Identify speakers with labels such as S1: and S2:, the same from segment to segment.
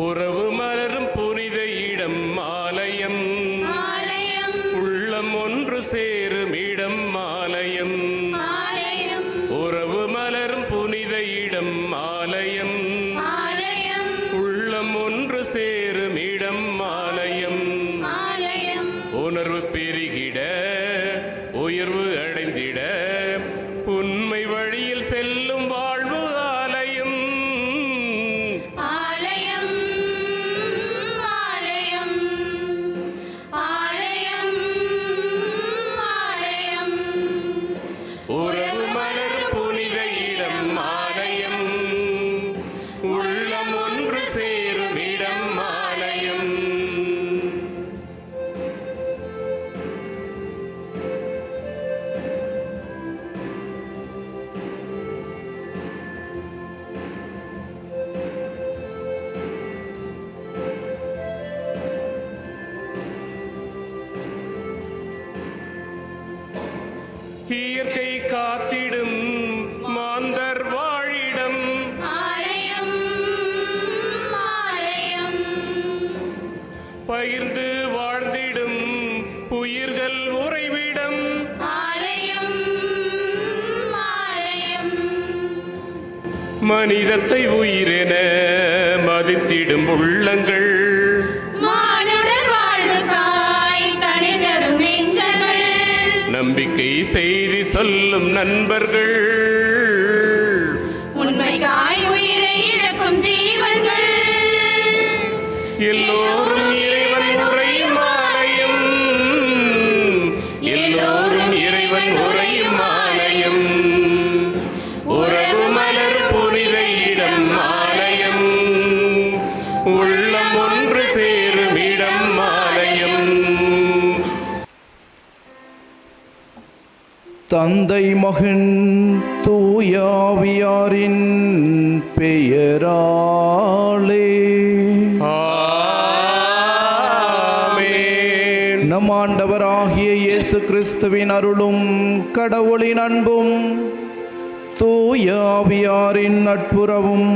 S1: உறவு மலரும் புனித இடம் ஆலயம், உள்ளம் ஒன்று சேரும் இடம் ஆலயம். உறவு மலரும் புனித இடம் ஆலயம், உள்ளம் ஒன்று சேரும் இடம் ஆலயம். உணர்வு பெருகிட உயர்வு அடைந்திட உண்மை வழியில் செல்லும் வாழ்வு ஆலயம். உறவு மலர் புனித இடம் ஆலயம், உள்ளம் ஒன்று சேரும் இடம் ஆலயம். இயற்கை காத்திடும் மாந்தர் வாழிடம், பகிர்ந்து வாழ்ந்திடும் உயிர்கள் உறைவிடம். மனிதத்தை உயிரென மதித்திடும் உள்ளங்கள், நம்பிக்கை செய்தி சொல்லும் நண்பர்கள்,
S2: உண்மைக்காய் உயிரை இழக்கும் ஜீவன்கள்,
S1: எல்லோரும் இறைவன் உறையும் ஆலயம், எல்லோரும் இறைவன் உறையும் ஆலயம். உறவு மலர் புனித இடம் ஆலயம், உள்ளம் ஒன்று சேரும் இடம் ஆலயம்.
S3: தந்தை மகன் தூயாவியாரின் பெயராலே
S1: ஆமென்.
S3: நம் ஆண்டவராகிய இயேசு கிறிஸ்துவின் அருளும் கடவுளின் அன்பும் தூயாவியாரின் நட்புறவும்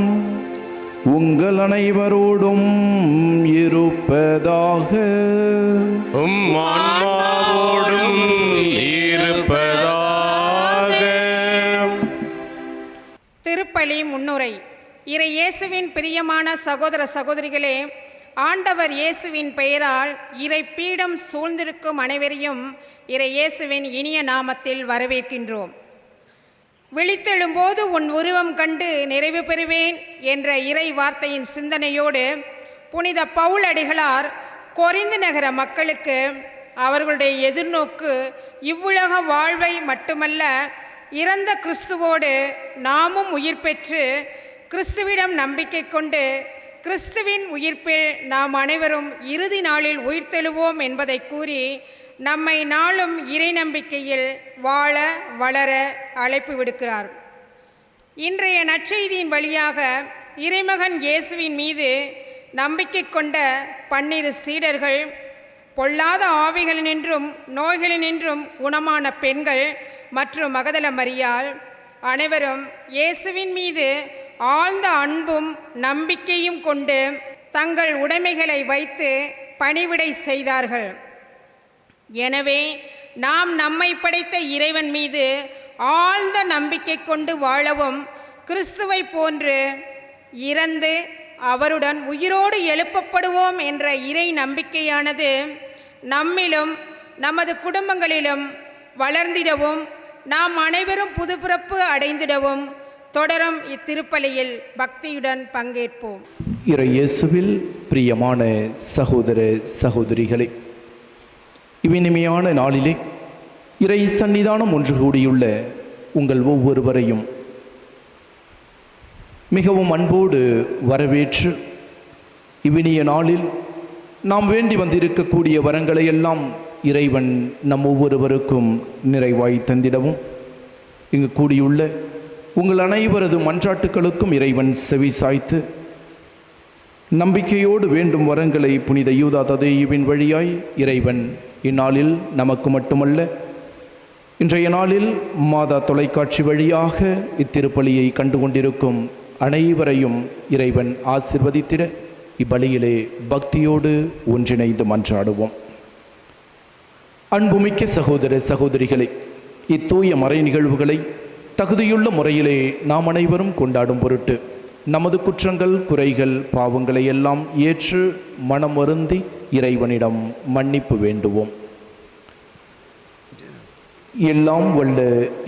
S3: உங்கள் அனைவரோடும் இருப்பதாக.
S1: உம் ஆன்மாவோடும் இருப்பதாக.
S4: திருப்பலி முன்னுரை. இறை இயேசுவின் பிரியமான சகோதர சகோதரிகளே, ஆண்டவர் இயேசுவின் பெயரால் இறை பீடம் சூழ்ந்திருக்கும் அனைவரையும் இறை இயேசுவின் இனிய நாமத்தில் வரவேற்கின்றோம். விழித்தெழும்போது உன் உருவம் கண்டு நிறைவு பெறுவேன் என்ற இறை வார்த்தையின் சிந்தனையோடு புனித பவுல் அடிகளார் கொரிந்து நகர மக்களுக்கு அவர்களுடைய எதிர்நோக்கு இவ்வுலக வாழ்வை மட்டுமல்ல, இறந்த கிறிஸ்துவோடு நாமும் உயிர் பெற்று கிறிஸ்துவிடம் நம்பிக்கை கொண்டு கிறிஸ்துவின் உயிர்ப்பில் நாம் அனைவரும் இறுதி நாளில் உயிர்த்தெழுவோம் என்பதை கூறி நம்மை நாளும் இறை நம்பிக்கையில் வாழ வளர அழைப்பு விடுக்கிறார். இன்றைய நற்செய்தியின் வழியாக இறைமகன் இயேசுவின் மீது நம்பிக்கை கொண்ட 12 சீடர்கள், பொல்லாத ஆவிகளினின்றும் நோய்களினின்றும் குணமான பெண்கள் மற்றும் மகதல மரியாள் அனைவரும் இயேசுவின் மீது ஆழ்ந்த அன்பும் நம்பிக்கையும் கொண்டு தங்கள் உடைமைகளை வைத்து பணிவிடை செய்தார்கள். எனவே நாம் நம்மை படைத்த இறைவன் மீது ஆழ்ந்த நம்பிக்கை கொண்டு வாழவும், கிறிஸ்துவை போன்று இறந்து அவருடன் உயிரோடு எழுப்பப்படுவோம் என்ற இறை நம்பிக்கையானது நம்மிலும் நமது குடும்பங்களிலும் வளர்ந்திடவும், நாம் அனைவரும் புதுப்பிறப்பு அடைந்திடவும் தொடரும் இத்திருப்பலியில் பக்தியுடன் பங்கேற்போம்.
S3: இறை இயேசுவில் பிரியமான சகோதர சகோதரிகளே, இவ்வினிமையான நாளிலே இறை சன்னிதானம் ஒன்று கூடியுள்ள உங்கள் ஒவ்வொருவரையும் மிகவும் அன்போடு வரவேற்று, இவ்வினிய நாளில் நாம் வேண்டி வந்திருக்கக்கூடிய வரங்களை எல்லாம் இறைவன் நம் ஒவ்வொருவருக்கும் நிறைவாய் தந்திடவும், இங்கு கூடியுள்ள உங்கள் அனைவரது மன்றாட்டுக்களுக்கும் இறைவன் செவி சாய்த்து நம்பிக்கையோடு வேண்டும் வரங்களை புனித யூதா ததேயுவின் வழியாய் இறைவன் இந்நாளில் நமக்கு மட்டுமல்ல, இன்றைய நாளில் மாதா தொலைக்காட்சி வழியாக இத்திருப்பலியை கண்டு கொண்டிருக்கும் அனைவரையும் இறைவன் ஆசிர்வதித்திட இப்பலியிலே பக்தியோடு ஒன்றிணைந்து மன்றாடுவோம். அன்புமிக்க சகோதர சகோதரிகளை, இத்தூய மறை நிகழ்வுகளை தகுதியுள்ள முறையிலே நாம் அனைவரும் கொண்டாடும் பொருட்டு நமது குற்றங்கள், குறைகள், பாவங்களை எல்லாம் ஏற்று மனம் வருந்தி இறைவனிடம் மன்னிப்பு வேண்டுவோம். எல்லாம் வல்ல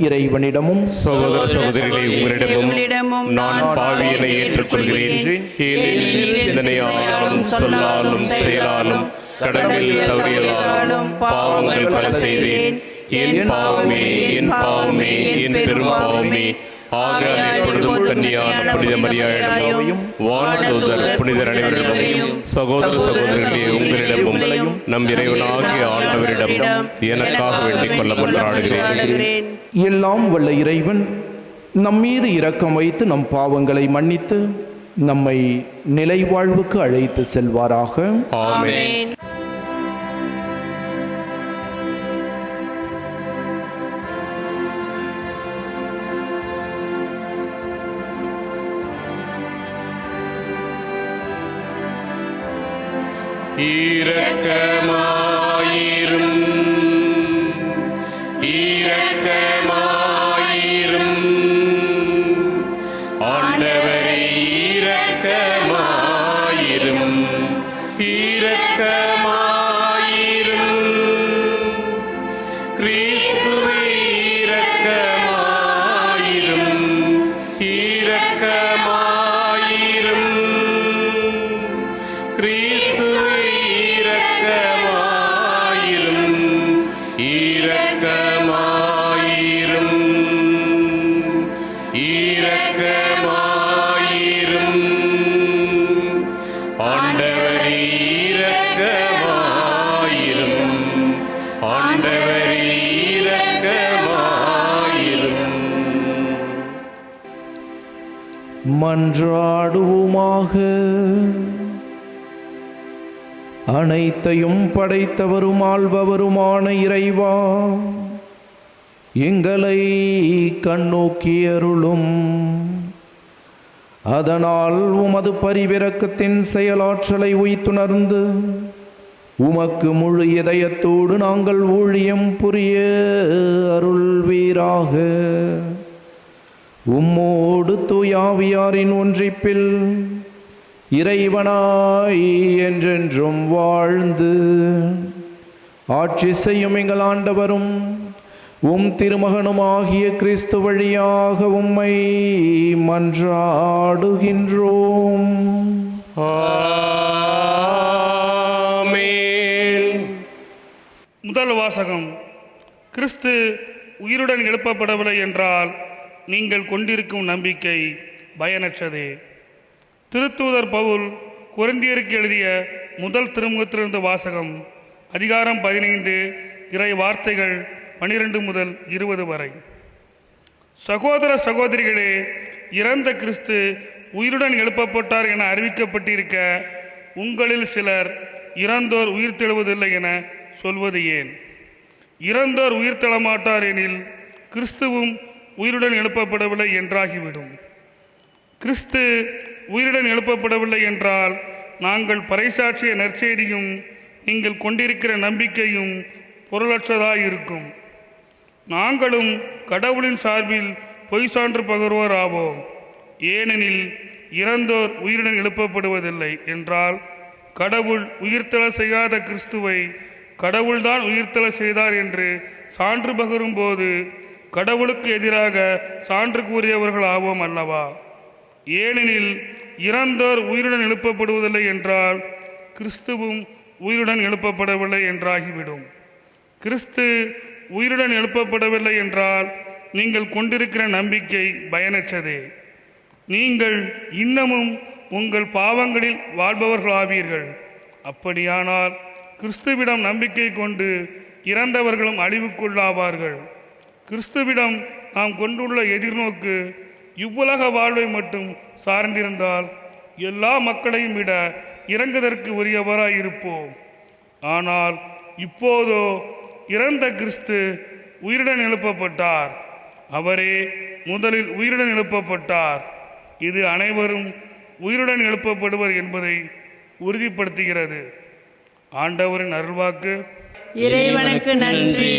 S3: இறைவனிடமும்
S1: சகோதர சகோதரிகளை உங்களிடமும் நான் பாவியனை ஏற்றுக்கொள்கிறேன். ஏனெனில் சிந்தனையாலும் சொல்லாலும் செயலாலும் கடமையில் தவறியதாலும் பாவங்கள் பல செய்தேன். என் பாவமே, என் பாவமே, என் பெரும் பாவமே. ஆகையால் எப்பொழுதும் கன்னியான புனித மரியாதையும் வானதூதர் புனிதர் அனைவரிடமும் சகோதர சகோதரிகளே உங்களிடமும் நம் இறைவனாகிய ஆண்டவரிடம் எனக்காக வேண்டிக் கொள்ள மன்றாடுகிறேன்.
S3: எல்லாம் வல்ல இறைவன் நம் மீது இரக்கம் வைத்து நம் பாவங்களை மன்னித்து நம்மை நிலை வாழ்வுக்கு அழைத்து செல்வாராக.
S1: ஆமென். இரக்கமாயிரும், இரக்கமாயிரும். ஆண்டவரே இரக்கமாயிரும், இரக்கமாயிரும். கிறிஸ்துவே இரக்கமாயிரும், இரக்கமாயிரும். கிறிஸ்துவே இரக்கமாயிரும், இரக்கமாயிரும், இரக்கமாயிரும். ஆண்டவரே இரக்கமாயிரும், ஆண்டவரே இரக்கமாயிரும்.
S3: மன்றாடுவோமாக. அனைத்தையும் படைத்தவரும் ஆள்பவருமான இறைவா, எங்களை கண்ணோக்கி அருளும். அதனால் உமது பரிவிரக்கத்தின் செயலாற்றலை உய்த்துணர்ந்து உமக்கு முழு இதயத்தோடு நாங்கள் ஊழியம் புரிய அருள்வீராக. உம்மோடு தூயாவியாரின் ஒன்றிப்பில் இறைவனாய் என்றென்றும் வாழ்ந்து ஆட்சி செய்யும் எங்கள் ஆண்டவரும் உம் திருமகனுமாகிய கிறிஸ்து வழியாக உம்மை மன்றாடுகின்றோம்.
S1: ஆமென்.
S5: முதல் வாசகம். கிறிஸ்து உயிருடன் எழுப்பப்படவில்லை என்றால் நீங்கள் கொண்டிருக்கும் நம்பிக்கை பயனற்றதே. திருத்தூதர் பவுல் கொரிந்தியருக்கு எழுதிய முதல் திருமுகத்திலிருந்து வாசகம். அதிகாரம் 15, இறை வார்த்தைகள் 12 முதல் 20 வரை. சகோதர சகோதரிகளே, இறந்த கிறிஸ்து உயிருடன் எழுப்பப்பட்டார் என அறிவிக்கப்பட்டிருக்க உங்களில் சிலர் இறந்தோர் உயிர்த்தெழுவதில்லை என சொல்வது ஏன்? இறந்தோர் உயிர்த்தெழமாட்டார் எனில் கிறிஸ்துவும் உயிருடன் எழுப்பப்படவில்லை என்றாகிவிடும். கிறிஸ்து உயிருடன் எழுப்பப்படவில்லை என்றால் நாங்கள் பறைசாற்றிய நற்செய்தியும் நீங்கள் கொண்டிருக்கிற நம்பிக்கையும் பொருளற்றதாயிருக்கும். நாங்களும் கடவுளின் சார்பில் பொய் சான்று பகர்வோர் ஆவோம். ஏனெனில் இறந்தோர் உயிருடன் எழுப்பப்படுவதில்லை என்றால் கடவுள் உயிர்த்தெழ செய்யாத கிறிஸ்துவை கடவுள்தான் உயிர்த்தெழ செய்தார் என்று சான்று பகரும்போது கடவுளுக்கு எதிராக சான்று கூறியவர்கள் ஆவோம் அல்லவா? ஏனெனில் இறந்தோர் உயிருடன் எழுப்பப்படுவதில்லை என்றால் கிறிஸ்துவும் உயிருடன் எழுப்பப்படவில்லை என்றாகிவிடும். கிறிஸ்து உயிருடன் எழுப்பப்படவில்லை என்றால் நீங்கள் கொண்டிருக்கிற நம்பிக்கை பயனற்றதே. நீங்கள் இன்னமும் உங்கள் பாவங்களில் வாழ்பவர்களாவீர்கள். அப்படியானால் கிறிஸ்துவிடம் நம்பிக்கை கொண்டு இறந்தவர்களும் அழிவுக்குள்ளாவார்கள். கிறிஸ்துவிடம் நாம் கொண்டுள்ள எதிர்நோக்கு இவ்வுலக வாழ்வை மட்டும் சார்ந்திருந்தால் எல்லா மக்களையும் விட இறங்குவதற்கு உரியவராய் இருப்போம். ஆனால் இப்போதோ இறந்த கிறிஸ்து உயிருடன் எழுப்பப்பட்டார். அவரே முதலில் உயிருடன் எழுப்பப்பட்டார். இது அனைவரும் உயிருடன் எழுப்பப்படுவர் என்பதை உறுதிப்படுத்துகிறது. ஆண்டவரின் அருள்வாக்கு.
S2: இறைவனுக்கு நன்றி.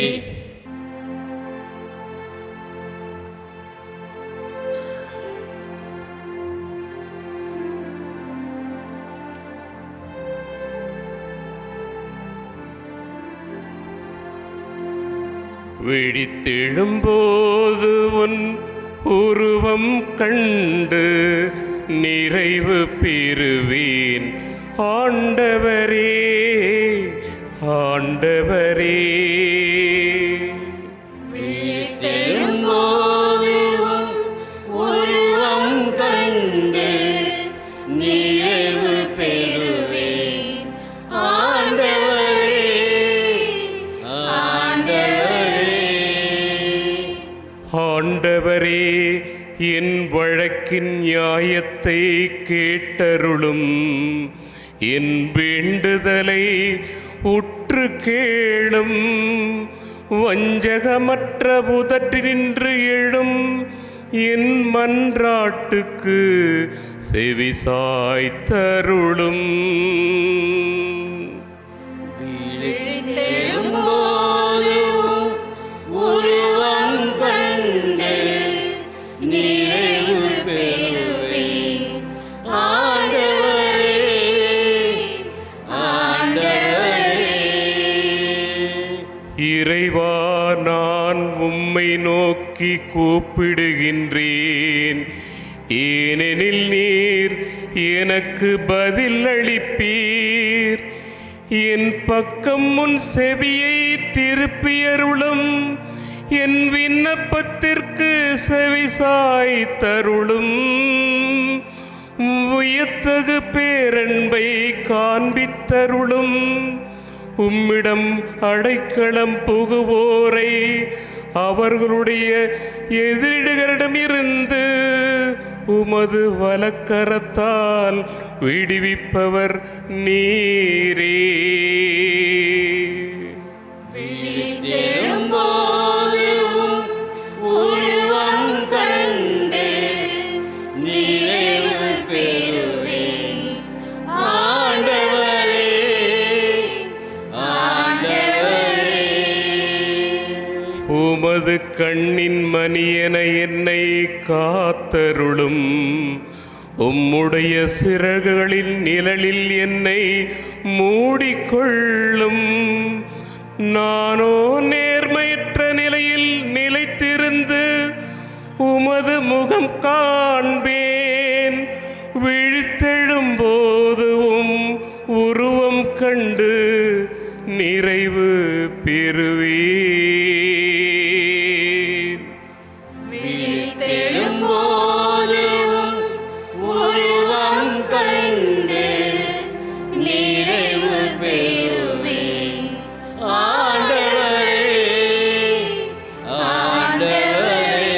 S1: விழித்தெழும்போது உன் உருவம் கண்டு நிறைவு பெறுவேன் ஆண்டவரே, ஆண்டவரே.
S2: விழித்தெழும்போது உம் உருவம் கண்டு நிறைவு பெறுவேன் ஆண்டவரே, ஆண்டவரே.
S1: ஆண்டவரே, என் வழக்கின் நியாயத்தை கேட்டருளும். என் வேண்டுதலை உற்று கேளும். வஞ்சகமற்ற உதட்டினின்று எழும் என் மன்றாட்டுக்கு செவிசாய்த்தருளும்.
S2: விழித்தெழும்போது உம் உருவம் கண்டு நிறைவு பெறுவேன் ஆண்டவரே, ஆண்டவரே.
S1: இறைவா, நான் உம்மை நோக்கி கூப்பிடுகின்றேன். ஏனெனில் நீர் எனக்கு பதில் அளிப்பீர். என் பக்கம் முன் செவியை திருப்பியருளும். என் விண்ணப்பத்திற்கு செவிசாய்த்தருளும். உயர்த்தகு பேரன்பை காண்பித்தருளும். உம்மிடம் அடைக்கலம் புகுவோரை அவர்களுடைய எதிரிகளிடமிருந்து உமது வலக்கரத்தால் விடுவிப்பவர் நீரே.
S2: விழித்தெழும்போது உம் உருவம் கண்டு நிறைவு பெறுவேன் ஆண்டவரே, ஆண்டவரே.
S1: உமது கண்ணின் மணியென என்னை காத்தருளும். உம்முடைய சிறகுகளின் நிழலில் என்னை மூடிக்கொள்ளும். நானோ நேர்மையற்ற நிலையில் நிலைத்திருந்து உமது முகம் காண்பேன். விழித்தெழும்போது உம் உருவம் கண்டு நிறைவு பெறுவேன்.
S2: விழித்தெழும்போது உம் உருவம் கண்டு நிறைவு பெறுவேன் ஆண்டவரே, ஆண்டவரே.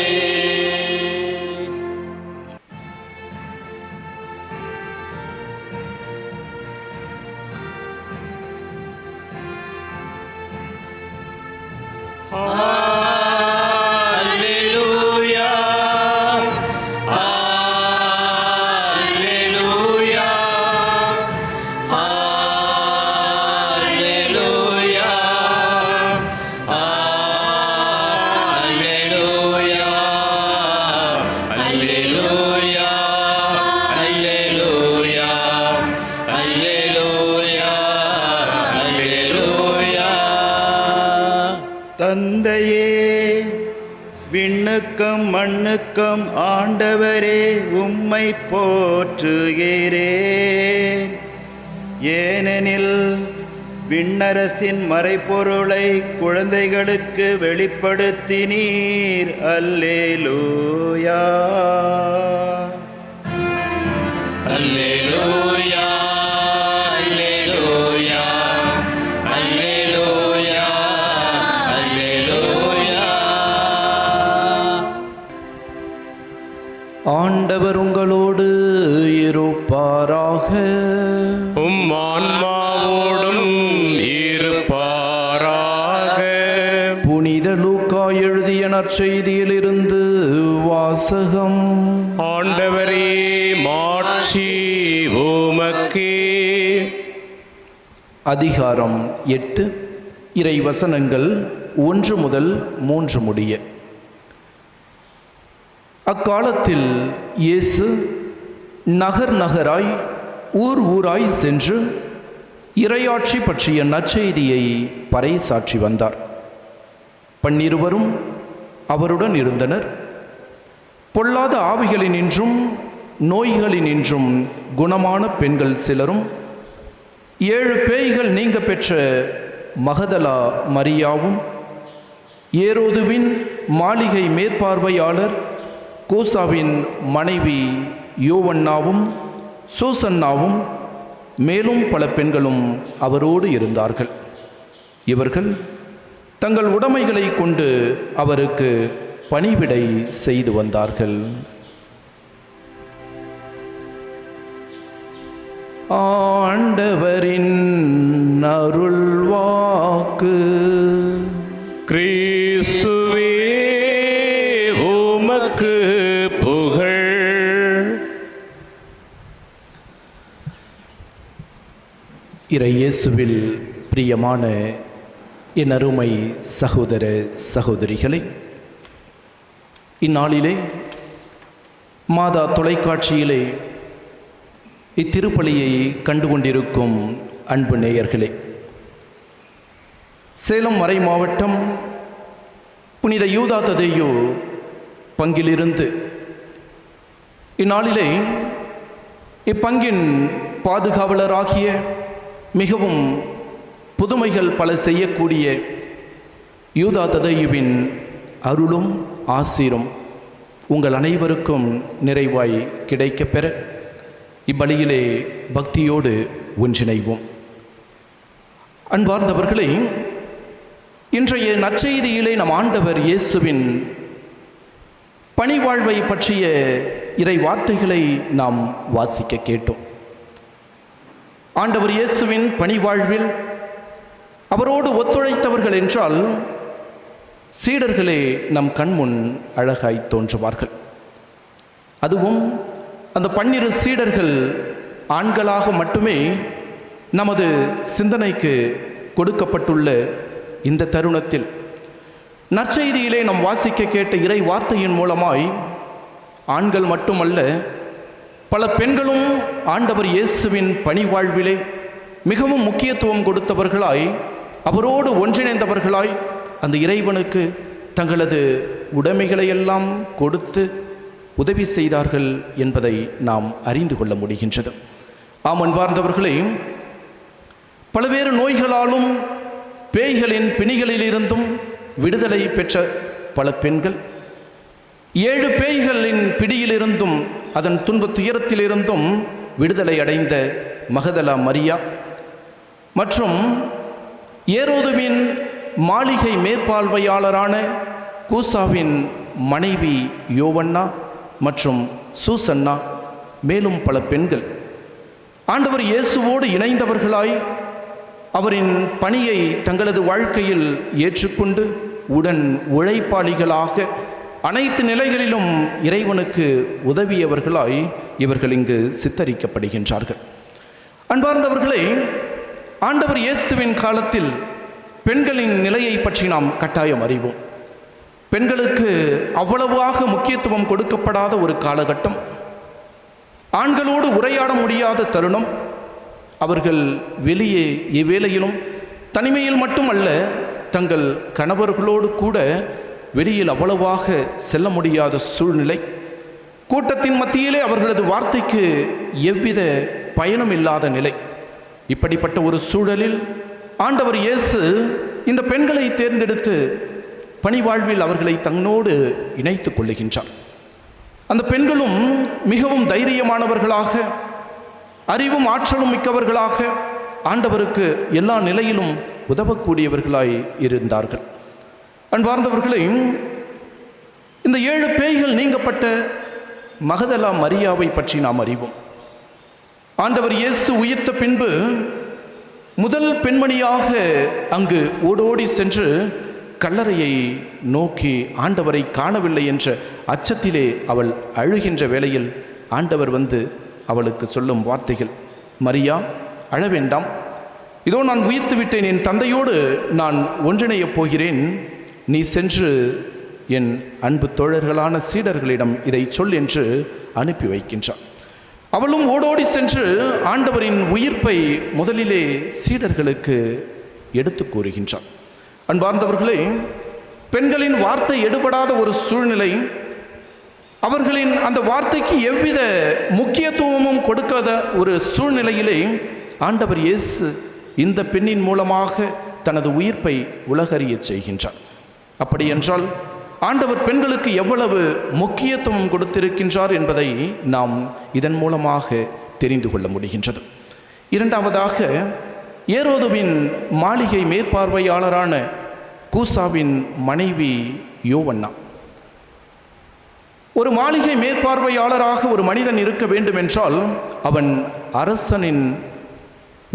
S1: Alleluia, Alleluia, Alleluia, Alleluia, Alleluia, Alleluia, Alleluia, Alleluia.
S6: தந்தையே, விண்ணுக்கும் மண்ணுக்கும் ஆண்டவரே உம்மை போற்றுகிறேன். ஏனெனில் விண்ணரசின் மறைபொருளை குழந்தைகளுக்கு வெளிப்படுத்தினீர். அல்லேலூயா,
S1: Alleluia, Alleluia, Alleluia, Alleluia.
S3: ஆண்டவர் உங்களோடு இருப்பாராக.
S1: உம் ஆன்மாவோடும் இருப்பாராக.
S3: புனித லூக்கா எழுதிய நற்செய்தியிலிருந்து வாசகம்.
S1: ஆண்டவரே, மாட்சி உமக்கே.
S3: அதிகாரம் 8 இறை வசனங்கள் 1 முதல் 3 முடிய. அக்காலத்தில் இயேசு நகர் நகராய் ஊர் ஊராய் சென்று இறையாட்சி பற்றிய நற்செய்தியை பறைசாற்றி வந்தார். 12 அவருடன் இருந்தனர். பொல்லாத ஆவிகளினின்றும் நோய்களினின்றும் குணமான பெண்கள் சிலரும் 7 பேய்கள் நீங்க பெற்ற மகதலா மரியாவும், ஏரோதுவின் மாளிகை மேற்பார்வையாளர் கூசாவின் மனைவி யோவன்னாவும், சூசன்னாவும், மேலும் பல பெண்களும் அவரோடு இருந்தார்கள். இவர்கள் தங்கள் உடைமைகளை கொண்டு அவருக்கு பணிவிடை செய்து வந்தார்கள். ஆண்டவரின் அருள்வாக்கு.
S1: கிறிஸ்துவே உமக்கு புகழ்.
S3: இறை இயேசுவில் பிரியமான என் அருமை சகோதர சகோதரிகளே, இந்நாளிலே மாதா தொலைக்காட்சியிலே இத்திருப்பலியை கண்டுகொண்டிருக்கும் அன்பு நேயர்களே, சேலம் மறை மாவட்டம் புனித யூதா ததேயு பங்கிலிருந்து இந்நாளிலே இப்பங்கின் பாதுகாவலராகிய மிகவும் புதுமைகள் பல செய்யக்கூடிய யூதா ததேயுவின் அருளும் ஆசீரும் உங்கள் அனைவருக்கும் நிறைவாய் கிடைக்கப்பெற இப்பலியிலே பக்தியோடு ஒன்றிணைவோம். அன்பார்ந்தவர்களே, இன்றைய நற்செய்தியிலே நம் ஆண்டவர் இயேசுவின் பணிவாழ்வை பற்றிய இறை வார்த்தைகளை நாம் வாசிக்க கேட்டோம். ஆண்டவர் இயேசுவின் பணிவாழ்வில் அவரோடு ஒத்துழைத்தவர்கள் என்றால் சீடர்களே நம் கண்முன் அழகாய் தோன்றுவார்கள். அதுவும் அந்த 12 சீடர்கள் ஆண்களாக மட்டுமே நமது சிந்தனைக்கு கொடுக்கப்பட்டுள்ள இந்த தருணத்தில் நற்செய்தியிலே நாம் வாசிக்க கேட்ட இறை வார்த்தையின் மூலமாய் ஆண்கள் மட்டுமல்ல, பல பெண்களும் ஆண்டவர் இயேசுவின் பணிவாழ்விலே மிகவும் முக்கியத்துவம் கொடுத்தவர்களாய், அவரோடு ஒன்றிணைந்தவர்களாய், அந்த இறைவனுக்கு தங்களது உடைமைகளையெல்லாம் கொடுத்து உதவி செய்தார்கள் என்பதை நாம் அறிந்து கொள்ள முடிகின்றது. ஆம் அன்பார்ந்தவர்களே, பல்வேறு நோய்களாலும் பேய்களின் பிணிகளிலிருந்தும் விடுதலை பெற்ற பல பெண்கள், 7 பேய்களின் பிடியிலிருந்தும் அதன் துன்பத் துயரத்திலிருந்தும் விடுதலை அடைந்த மகதலா மரியா மற்றும் ஏரோதுவின் மாளிகை மேற்பார்வையாளரான கூசாவின் மனைவி யோவன்னா மற்றும் சூசன்னா, மேலும் பல பெண்கள் ஆண்டவர் இயேசுவோடு இணைந்தவர்களாய் அவரின் பணியை தங்களது வாழ்க்கையில் ஏற்றுக்கொண்டு உடன் உழைப்பாளிகளாக அனைத்து நிலைகளிலும் இறைவனுக்கு உதவியவர்களாய் இவர்கள் இங்கு சித்தரிக்கப்படுகின்றார்கள். அன்பார்ந்தவர்களே, ஆண்டவர் இயேசுவின் காலத்தில் பெண்களின் நிலையை பற்றி நாம் கட்டாயம் அறிவோம். பெண்களுக்கு அவ்வளவாக முக்கியத்துவம் கொடுக்கப்படாத ஒரு காலகட்டம், ஆண்களோடு உரையாட முடியாத தருணம். அவர்கள் வெளியே எவ்வேளையிலும் தனிமையில் மட்டுமல்ல, தங்கள் கணவர்களோடு கூட வெளியில் அவ்வளவாக செல்ல முடியாத சூழ்நிலை. கூட்டத்தின் மத்தியிலே அவர்களது வார்த்தைக்கு எவ்வித பயனும் இல்லாத நிலை. இப்படிப்பட்ட ஒரு சூழலில் ஆண்டவர் இயேசு இந்த பெண்களை தேர்ந்தெடுத்து பணிவாழ்வில் அவர்களை தன்னோடு இணைத்து கொள்ளுகின்றார். அந்த பெண்களும் மிகவும் தைரியமானவர்களாக, அறிவும் ஆற்றலும் மிக்கவர்களாக, ஆண்டவருக்கு எல்லா நிலையிலும் உதவக்கூடியவர்களாய் இருந்தார்கள். அன்பார்ந்தவர்களே, இந்த 7 பேய்கள் நீங்கப்பட்ட மகதலா மரியாவை பற்றி நாம் அறிவோம். ஆண்டவர் இயேசு உயிர்த்த பின்பு முதல் பெண்மணியாக அங்கு ஓடோடி சென்று கல்லறையை நோக்கி ஆண்டவரை காணவில்லை என்ற அச்சத்திலே அவள் அழுகின்ற வேளையில் ஆண்டவர் வந்து அவளுக்கு சொல்லும் வார்த்தைகள், மரியா, அழ வேண்டாம், இதோ நான் உயிர்த்து விட்டேன், என் தந்தையோடு நான் ஒன்றிணையப் போகிறேன், நீ சென்று என் அன்பு தோழர்களான சீடர்களிடம் இதை சொல் என்று அனுப்பி வைக்கின்றான். அவளும் ஓடோடி சென்று ஆண்டவரின் உயிர்ப்பை முதலிலே சீடர்களுக்கு எடுத்து கூறுகின்றான். அன்பார்ந்தவர்களே, பெண்களின் வார்த்தை எடுபடாத ஒரு சூழ்நிலை, அவர்களின் அந்த வார்த்தைக்கு எவ்வித முக்கியத்துவமும் கொடுக்காத ஒரு சூழ்நிலையிலே ஆண்டவர் இயேசு இந்த பெண்ணின் மூலமாக தனது உயிர்ப்பை உலகறிய செய்கின்றார். அப்படி என்றால் ஆண்டவர் பெண்களுக்கு எவ்வளவு முக்கியத்துவம் கொடுத்திருக்கின்றார் என்பதை நாம் இதன் மூலமாக தெரிந்து கொள்ள முடிகின்றது. இரண்டாவதாக, ஏரோதுவின் மாளிகை மேற்பார்வையாளரான கூசாவின் மனைவி யோவன்னா. ஒரு மாளிகை மேற்பார்வையாளராக ஒரு மனிதன் இருக்க வேண்டும் என்றால் அவன் அரசனின்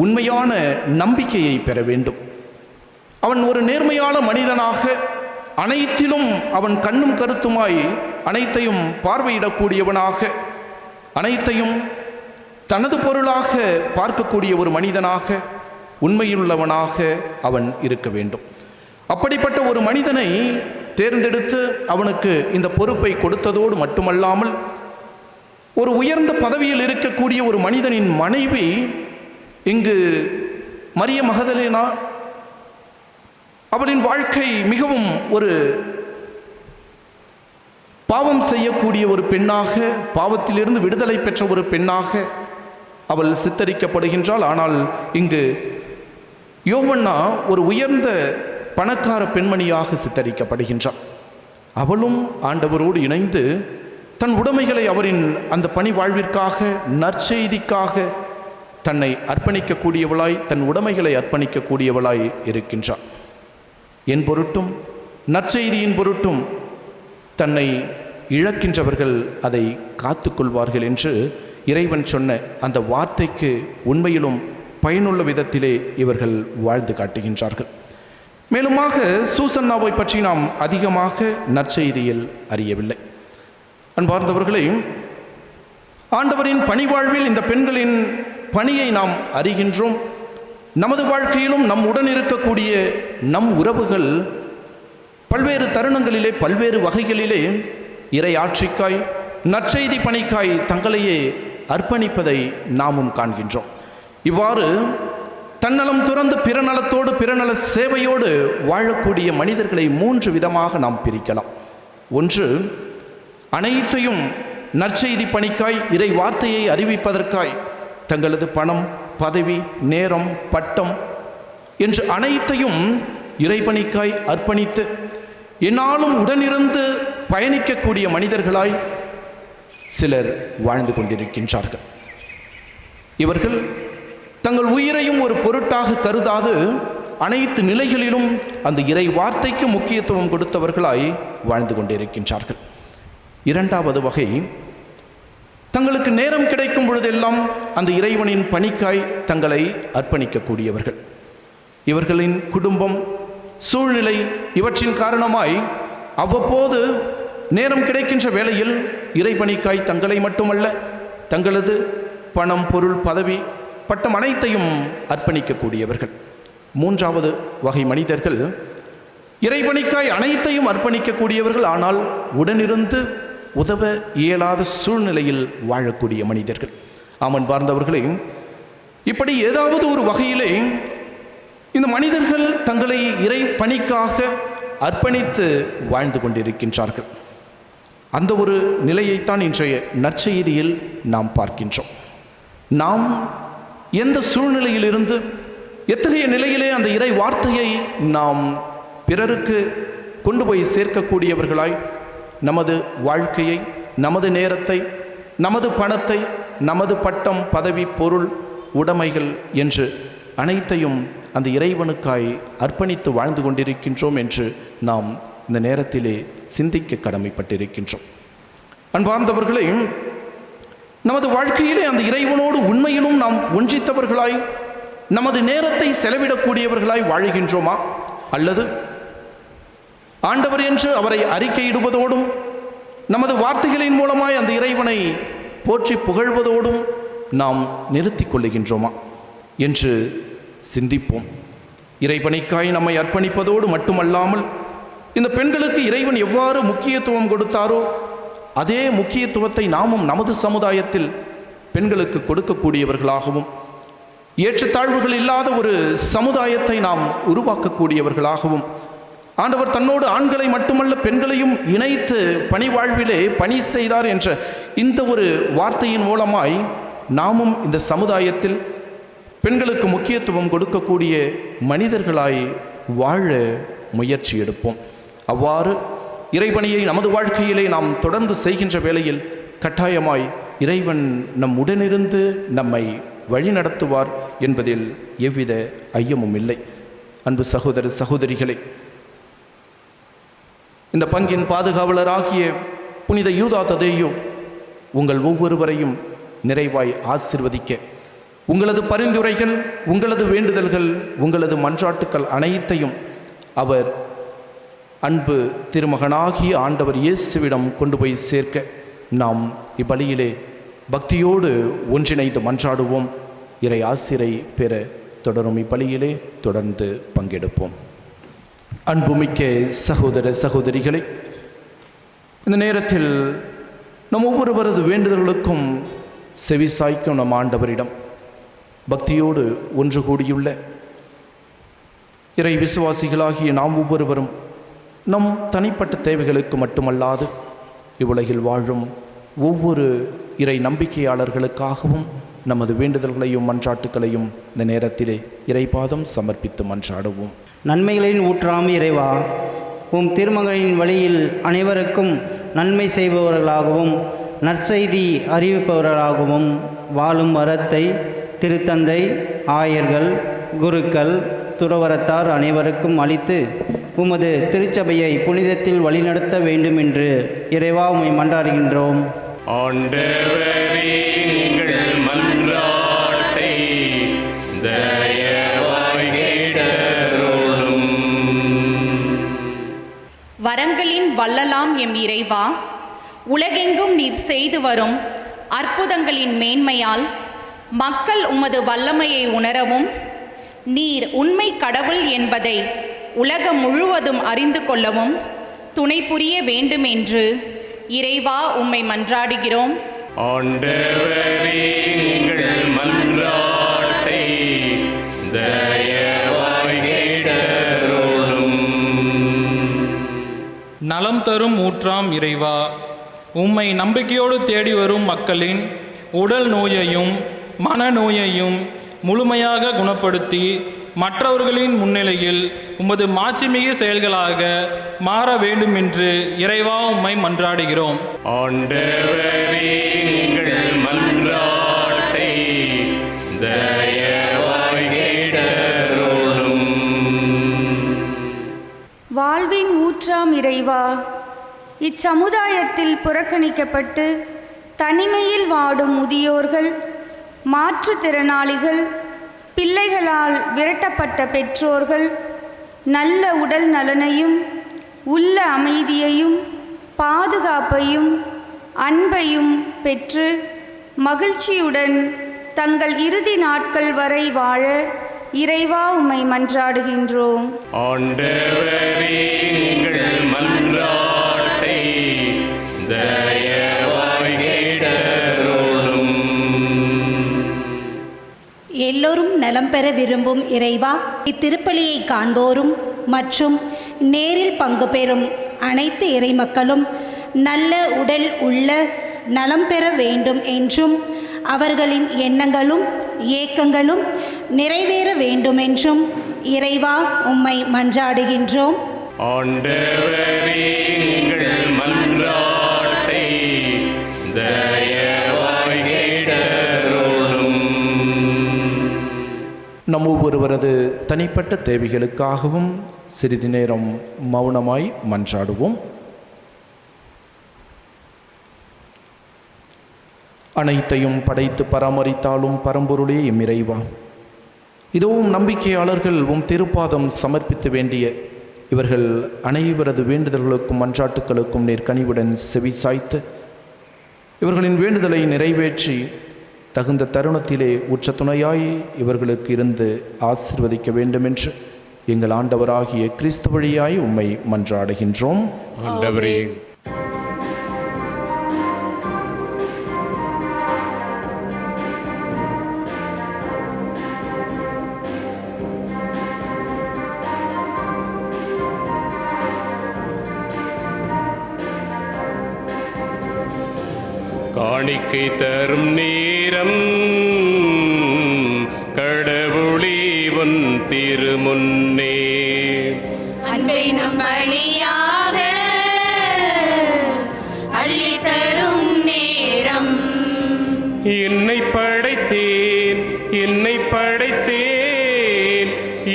S3: உண்மையான நம்பிக்கையை பெற வேண்டும். அவன் ஒரு நேர்மையான மனிதனாக, அனைத்திலும் அவன் கண்ணும் கருத்துமாய் அனைத்தையும் பார்வையிடக்கூடியவனாக, அனைத்தையும் தனது பொருளாக பார்க்கக்கூடிய ஒரு மனிதனாக, உண்மையுள்ளவனாக அவன் இருக்க வேண்டும். அப்படிப்பட்ட ஒரு மனிதனை தேர்ந்தெடுத்து அவனுக்கு இந்த பொறுப்பை கொடுத்ததோடு மட்டுமல்லாமல், ஒரு உயர்ந்த பதவியில் இருக்கக்கூடிய ஒரு மனிதனின் மனைவி, இங்கு மரிய மகதலேனா, அவளின் வாழ்க்கை மிகவும் ஒரு பாவம் செய்யக்கூடிய ஒரு பெண்ணாக, பாவத்திலிருந்து விடுதலை பெற்ற ஒரு பெண்ணாக அவள் சித்தரிக்கப்படுகின்றாள். ஆனால் இங்கு யோவன்னா ஒரு உயர்ந்த பணக்கார பெண்மணியாக சித்தரிக்கப்படுகின்றாள். அவளும் ஆண்டவரோடு இணைந்து தன் உடைமைகளை அவரின் அந்த பணி வாழ்விற்காக, நற்செய்திக்காக தன்னை அர்ப்பணிக்கக்கூடியவளாய், தன் உடைமைகளை அர்ப்பணிக்கக்கூடியவளாய் இருக்கின்றாள். என் பொருட்டும் நற்செய்தியின் பொருட்டும் தன்னை இழக்கின்றவர்கள் அதை காத்து கொள்வார்கள் என்று இறைவன் சொன்ன அந்த வார்த்தைக்கு உண்மையிலும் பயனுள்ள விதத்திலே இவர்கள் வாழ்ந்து காட்டுகின்றார்கள். மேலுமாக சூசன்னாவை பற்றி நாம் அதிகமாக நற்செய்தியில் அறியவில்லை. அன்பார்ந்தவர்களே, ஆண்டவரின் பணிவாழ்வில் இந்த பெண்களின் பணியை நாம் அறிகின்றோம். நமது வாழ்க்கையிலும் நம் உடன் இருக்கக்கூடிய நம் உறவுகள் பல்வேறு தருணங்களிலே, பல்வேறு வகைகளிலே இறை ஆட்சிக்காய், நற்செய்தி பணிக்காய் தங்களையே அர்ப்பணிப்பதை நாமும் காண்கின்றோம். இவ்வாறு தன்னலம் துறந்து பிறநலத்தோடு, பிறநல சேவையோடு வாழக்கூடிய மனிதர்களை 3 விதமாக நாம் பிரிக்கலாம். ஒன்று, அனைத்தையும் நற்செய்தி பணிக்காய், இறை வார்த்தையை அறிவிப்பதற்காய் தங்களது பணம், பதவி, நேரம், பட்டம் என்று அனைத்தையும் இறைபணிக்காய் அர்ப்பணித்து என்னாலும் உடனிருந்து பயணிக்கக்கூடிய மனிதர்களாய் சிலர் வாழ்ந்து கொண்டிருக்கின்றார்கள். இவர்கள் தங்கள் உயிரையும் ஒரு பொருட்டாக கருதாது அனைத்து நிலைகளிலும் அந்த இறை வார்த்தைக்கு முக்கியத்துவம் கொடுத்தவர்களாய் வாழ்ந்து கொண்டிருக்கின்றார்கள். இரண்டாவது வகை, தங்களுக்கு நேரம் கிடைக்கும் பொழுதெல்லாம் அந்த இறைவனின் பணிக்காய் தங்களை அர்ப்பணிக்கக்கூடியவர்கள். இவர்களின் குடும்பம், சூழ்நிலை இவற்றின் காரணமாய் அவ்வப்போது நேரம் கிடைக்கின்ற வேளையில் இறைபணிக்காய் தங்களை மட்டுமல்ல, தங்களது பணம், பொருள், பதவி, பட்டம் அனைத்தையும் அர்ப்பணிக்கக்கூடியவர்கள். மூன்றாவது வகை மனிதர்கள் இறைபணிக்காய் அனைத்தையும் அர்ப்பணிக்கக்கூடியவர்கள், ஆனால் உடனிருந்து உதவ இயலாத சூழ்நிலையில் வாழக்கூடிய மனிதர்கள். ஆமன் பார்ந்தவர்களே, இப்படி ஏதாவது ஒரு வகையிலே இந்த மனிதர்கள் தங்களை இறை பணிக்காக அர்ப்பணித்து வாழ்ந்து கொண்டிருக்கின்றார்கள். அந்த ஒரு நிலையைத்தான் இன்றைய நற்செய்தியில் நாம் பார்க்கின்றோம். நாம் எந்த சூழ்நிலையிலிருந்து, எத்தகைய நிலையிலே அந்த இறை வார்த்தையை நாம் பிறருக்கு கொண்டு போய் சேர்க்கக்கூடியவர்களாய் நமது வாழ்க்கையை, நமது நேரத்தை, நமது பணத்தை, நமது பட்டம், பதவி, பொருள், உடைமைகள் என்று அனைத்தையும் அந்த இறைவனுக்காய் அர்ப்பணித்து வாழ்ந்து கொண்டிருக்கின்றோம் என்று நாம் இந்த நேரத்திலே சிந்திக்க கடமைப்பட்டிருக்கின்றோம். அன்பார்ந்தவர்களே, நமது வாழ்க்கையிலே அந்த இறைவனோடு உண்மையிலும் நாம் ஒன்றித்தவர்களாய் நமது நேரத்தை செலவிடக்கூடியவர்களாய் வாழுகின்றோமா? அல்லது ஆண்டவர் என்று அவரை அறிக்கையிடுவதோடும் நமது வார்த்தைகளின் மூலமாய் அந்த இறைவனை போற்றி புகழ்வதோடும் நாம் நிறுத்தி கொள்ளுகின்றோமா என்று சிந்திப்போம். இறைபணிக்காய் நம்மை அர்ப்பணிப்பதோடு மட்டுமல்லாமல் இந்த பெண்களுக்கு இறைவன் எவ்வாறு முக்கியத்துவம் கொடுத்தாரோ அதே முக்கியத்துவத்தை நாமும் நமது சமுதாயத்தில் பெண்களுக்கு கொடுக்கக்கூடியவர்களாகவும், ஏற்றத்தாழ்வுகள் இல்லாத ஒரு சமுதாயத்தை நாம் உருவாக்கக்கூடியவர்களாகவும், ஆண்டவர் தன்னோடு ஆண்களை மட்டுமல்ல பெண்களையும் இணைத்து பணி வாழ்விலே பணி செய்தார் என்ற இந்த ஒரு வார்த்தையின் மூலமாய் நாமும் இந்த சமுதாயத்தில் பெண்களுக்கு முக்கியத்துவம் கொடுக்கக்கூடிய மனிதர்களாய் வாழ முயற்சி எடுப்போம். அவ்வாறு இறைபணியை நமது வாழ்க்கையிலே நாம் தொடர்ந்து செய்கின்ற வேளையில் கட்டாயமாய் இறைவன் நம் உடனிருந்து நம்மை வழிநடத்துவார் என்பதில் எவ்வித ஐயமும் இல்லை. அன்பு சகோதர சகோதரிகளே, இந்த பங்கின் பாதுகாவலராகிய புனித யூதா ததேயு உங்கள் ஒவ்வொருவரையும் நிறைவாய் ஆசிர்வதிக்க, உங்களது பரிந்துரைகள், உங்களது வேண்டுதல்கள், உங்களது மன்றாட்டுக்கள் அனைத்தையும் அவர் அன்பு திருமகனாகிய ஆண்டவர் இயேசுவிடம் கொண்டு போய் சேர்க்க நாம் இப்பலியிலே பக்தியோடு ஒன்றிணைந்து மன்றாடுவோம். இறை ஆசிரை பெற தொடரும் இப்பலியிலே தொடர்ந்து பங்கெடுப்போம். அன்புமிக்க சகோதர சகோதரிகளே, இந்த நேரத்தில் நம் ஒவ்வொருவரது வேண்டுதல்களுக்கும் செவிசாய்க்கும் நம் ஆண்டவரிடம் பக்தியோடு ஒன்று கூடியுள்ள இறை விசுவாசிகளாகிய நாம் ஒவ்வொருவரும் நம் தனிப்பட்ட தேவைகளுக்கு மட்டுமல்லாது இவ்வுலகில் வாழும் ஒவ்வொரு இறை நம்பிக்கையாளர்களுக்காகவும் நமது வேண்டுதல்களையும் மன்றாட்டுக்களையும் இந்த நேரத்திலே இறைபாதம் சமர்ப்பித்து மன்றாடுவோம்.
S7: நன்மைகளின் ஊற்றாம் இறைவா, உம் திருமகனின் வழியில் அனைவருக்கும் நன்மை செய்பவர்களாகவும் நற்செய்தி அறிவிப்பவர்களாகவும் வாழும் வரத்தை திருத்தந்தை, ஆயர்கள், குருக்கள், துறவரத்தார் அனைவருக்கும் அளித்து உமது திருச்சபையை புனிதத்தில் வழிநடத்த வேண்டும் என்று இறைவா உம்மை மன்றாடுகின்றோம்.
S1: ஆண்டவரே, எங்கள் மன்றாட்டை தயவாய் கேட்டருளும்.
S2: வரங்களின் வள்ளலாம் எம் இறைவா, உலகெங்கும் நீர் செய்து வரும் அற்புதங்களின் மேன்மையால் மக்கள் உமது வல்லமையை உணரவும், நீர் உண்மை கடவுள் என்பதை உலகம் முழுவதும் அறிந்து கொள்ளவும் துணை புரிய வேண்டும் என்று இறைவா உம்மை மன்றாடுகிறோம்.
S1: ஆண்டவரே, எங்கள் மன்றாட்டை தயவாய் கேட்டருளும்.
S8: நலம் தரும் ஊற்றாம் இறைவா, உம்மை நம்பிக்கையோடு தேடி வரும் மக்களின் உடல் நோயையும் மனநோயையும் முழுமையாக குணப்படுத்தி மற்றவர்களின் முன்னிலையில் உமது மாட்சிமிகு செயல்களாக மாற வேண்டும் என்று இறைவா உம்மை மன்றாடுகிறோம்.
S1: ஆண்டவரே, எங்கள் மன்றாட்டை தயவாய் கேட்டருளும்.
S9: வாழ்வின் ஊற்றாம் இறைவா, இச்சமுதாயத்தில் புறக்கணிக்கப்பட்டு தனிமையில் வாடும் முதியோர்கள், மாற்றுத்திறனாளிகள், பிள்ளைகளால் விரட்டப்பட்ட பெற்றோர்கள் நல்ல உடல் நலனையும் உள்ள அமைதியையும் பாதுகாப்பையும் அன்பையும் பெற்று மகிழ்ச்சியுடன் தங்கள் இறுதி நாட்கள் வரை வாழ இறைவா உம்மை மன்றாடுகின்றோம்.
S1: ஆண்டவரே, எங்கள் மன்றாட்டை தயவாய் கேட்டருளும்.
S10: எல்லோரும் நலம் பெற விரும்பும் இறைவா, இத்திருப்பலியை காண்போரும் மற்றும் நேரில் பங்கு பெறும் அனைத்து இறைமக்களும் நல்ல உடல் உள்ள நலம் பெற வேண்டும் என்றும் அவர்களின் எண்ணங்களும் ஏக்கங்களும் நிறைவேற வேண்டுமென்றும் இறைவா உம்மை மன்றாடுகின்றோம்.
S1: ஆண்டவரே, எங்கள் மன்றாட்டை தயவாய் கேட்டருளும்.
S3: நம் ஒவ்வொருவரது தனிப்பட்ட தேவைகளுக்காகவும் சிறிது நேரம் மௌனமாய் மன்றாடுவோம். அனைத்தையும் படைத்து பராமரித்தாலும் பரம்பொருளே எம் இறைவா, இதுவும் நம்பிக்கையாளர்கள் உம் திருப்பாதம் சமர்ப்பித்து வேண்டிய இவர்கள் அனைவரது வேண்டுதல்களுக்கும் மன்றாட்டுக்களுக்கும் நீர் கனிவுடன் செவி சாய்த்து இவர்களின் வேண்டுதலை நிறைவேற்றி தகுந்த தருணத்திலே உற்ற துணையாய் இவர்களுக்கு இருந்து ஆசீர்வதிக்க வேண்டுமென்று எங்கள் ஆண்டவராகிய கிறிஸ்து வழியாய் உம்மை மன்றாடுகின்றோம்.
S1: ஆண்டவரே, காணிக்கை தரும் நேரம் கடவுளீவன் திருமுன்னே
S9: அன்பை நம் பலியாக அள்ளி தரும் நேரம்.
S1: என்னை படைத்தேன்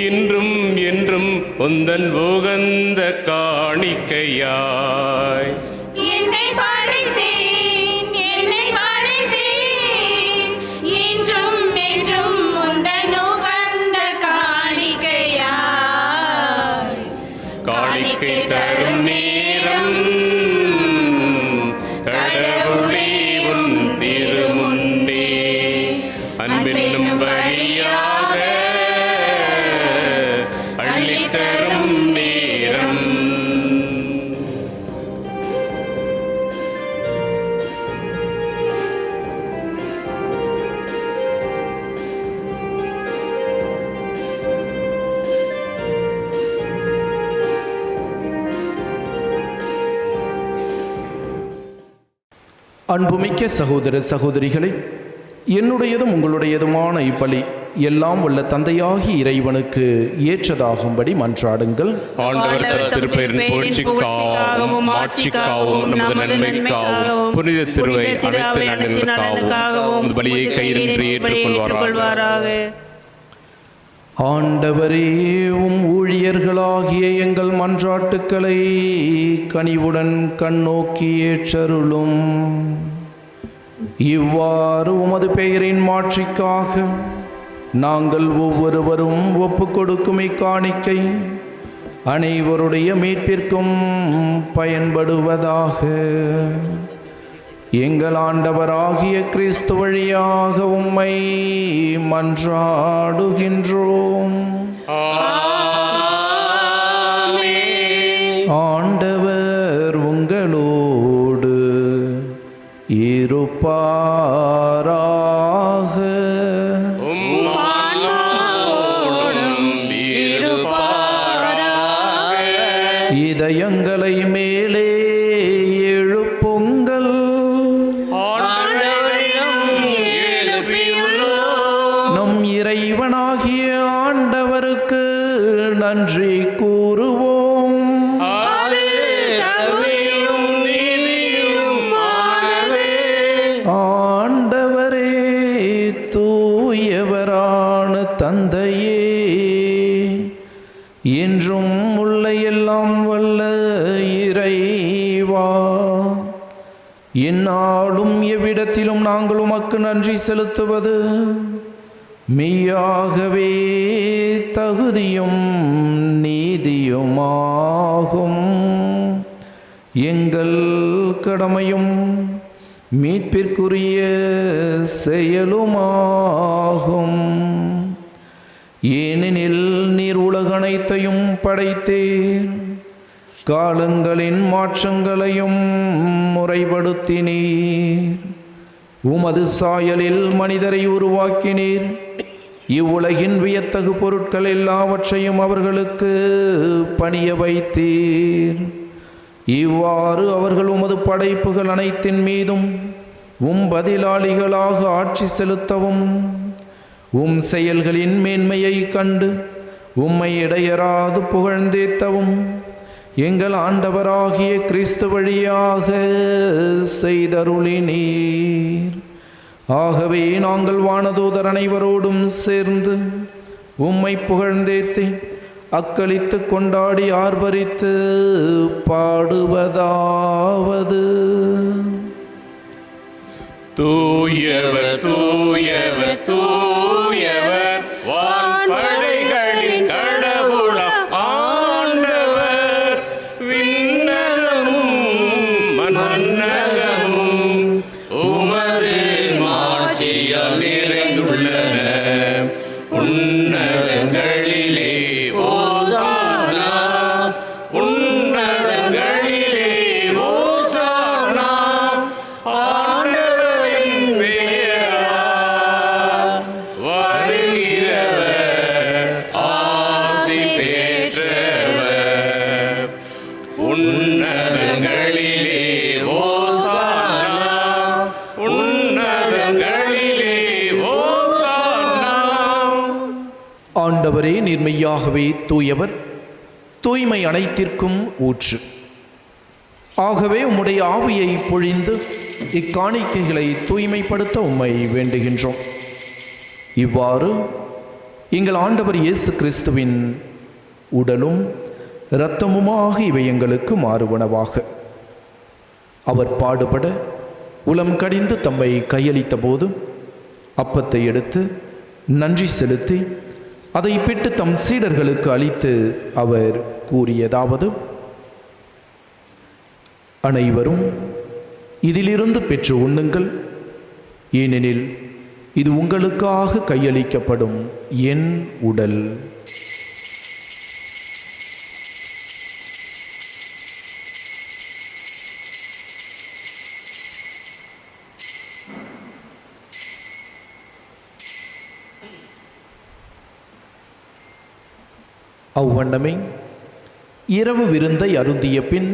S1: இன்றும் என்றும் உந்தன் உகந்த காணிக்கையாய்
S9: என்னை படைத்தேன் என்றும் என்றும் உந்தன் உகந்த காணிக்கையாய்.
S1: காணிக்கை தரும் நேரம் கடவுளே உன் திருமுன்னே அன்பென்னும் பலியாக அள்ளித்தரும் நேரம்.
S3: அன்புமிக்க சகோதர சகோதரிகளே, என்னுடையதும் உங்களுடையதுமான இப்பலி எல்லாம் வல்ல தந்தையாகி இறைவனுக்கு ஏற்றதாகும்படி மன்றாடுங்கள்.
S1: ஆண்டவர் திருப்பெயரின் புகழ்ச்சிக்காகவும் ஆட்சிக்காகவும் நமது நன்மைக்காகவும் புனித திருவை அனைத்து நன்மைகளுக்காகவும் பலியை கையின்றி ஏற்றுக்கொள்வாராக.
S3: ஆண்டவரே, உம் ஊழியர்களாகிய எங்கள் மன்றாட்டுக்களை கனிவுடன் கண்ணோக்கி ஏற்றருளும். இவ்வாறு உமது பெயரின் மாட்சிக்காக நாங்கள் ஒவ்வொருவரும் ஒப்பு கொடுக்கும் இக்காணிக்கை அனைவருடைய மீட்பிற்கும் பயன்படுவதாக. எங்கள் ஆண்டவராகிய கிறிஸ்து வழியாக உம்மை மன்றாடுகின்றோம். ஆண்டவர் உங்களோடு இருப்பாராக. இதயங்களை மேலே எழுப்புங்கள். நம் இறைவனாகிய ஆண்டவருக்கு நன்றி கூறுவோம். ஆண்டவரே, தூயவரான தந்தையே, என்றும் உள்ள எல்லாம் வல்ல இறைவா, எந்நாளும் எவ்விடத்திலும் நாங்கள் உமக்கு நன்றி செலுத்துவது மெய்யாகவே தகுதியும் நீதியுமாகும். எங்கள் கடமையும் மீட்பிற்குரிய செயலுமாகும். ஏனெனில் நீர் உலகனைத்தையும் படைத்தீர், காலங்களின் மாற்றங்களையும் முறைப்படுத்தினீர். உமது சாயலில் மனிதரை உருவாக்கினீர். இவ்வுலகின் வியத்தகு பொருட்கள் எல்லாவற்றையும் அவர்களுக்கு பணிய வைத்தீர். இவ்வாறு அவர்கள் உமது படைப்புகள் அனைத்தின் மீதும் பதிலாளிகளாக ஆட்சி செலுத்தவும், செயல்களின் மேன்மையை கண்டு உம்மை இடையராது புகழ்ந்தேத்தவும் எங்கள் ஆண்டவராகிய கிறிஸ்து வழியாக செய்தருளினீர். ஆகவே நாங்கள் வானதூதர் அனைவரோடும் சேர்ந்து உம்மை புகழ்ந்தேத்தி அக்களித்து கொண்டாடி ஆர்ப்பரித்து பாடுவதாவது:
S1: தூயவர் தூயவர் தூயவர் வான்படைகளின் கடவுளாம் ஆண்டவர், விண்ணகமும் மண்ணகமும் உமது மாட்சியால் ஆசி பெற்றவர் உன்னதங்களிலே ஓசானா உன்னதங்களிலே ஓசானா.
S3: ஆண்டவரே, நீர்மையாகவே தூயவர், தூய்மை அனைத்திற்கும் ஊற்று. ஆகவே உம்முடைய ஆவியை பொழிந்து இக்காணிக்கைகளை தூய்மைப்படுத்த உம்மை வேண்டுகின்றோம். இவ்வாறு எங்கள் ஆண்டவர் இயேசு கிறிஸ்துவின் உடலும் இரத்தமுமாக இவை எங்களுக்கு மாறுவனவாக. அவர் பாடுபட உளம் கடிந்து தம்மை கையளித்த போது அப்பத்தை எடுத்து நன்றி செலுத்தி அதை பெற்று தம் சீடர்களுக்கு அளித்து அவர் கூறியதாவது: அனைவரும் இதிலிருந்து பெற்று உண்ணுங்கள், ஏனெனில் இது உங்களுக்காக கையளிக்கப்படும் என் உடல். அவ்வண்ணமே இரவு விருந்தை அருந்திய பின்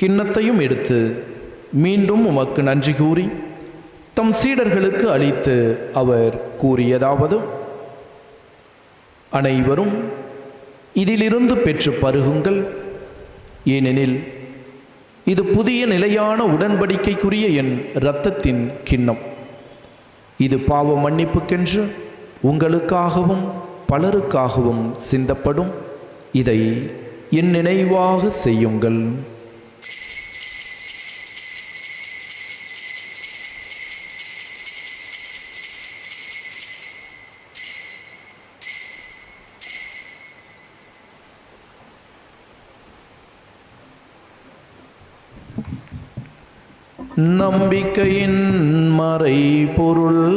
S3: கிண்ணத்தையும் எடுத்து மீண்டும் உமக்கு நன்றி கூறி தம் சீடர்களுக்கு அளித்து அவர் கூறியதாவது: அனைவரும் இதிலிருந்து பெற்று பருகுங்கள், ஏனெனில் இது புதிய நிலையான உடன்படிக்கைக்குரிய என் இரத்தத்தின் கிண்ணம். இது பாவ மன்னிப்புக்கென்று உங்களுக்காகவும் பலருக்காகவும் சிந்தப்படும். இதை என் நினைவாக செய்யுங்கள். நம்பிக்கையின் மறைபொருள்.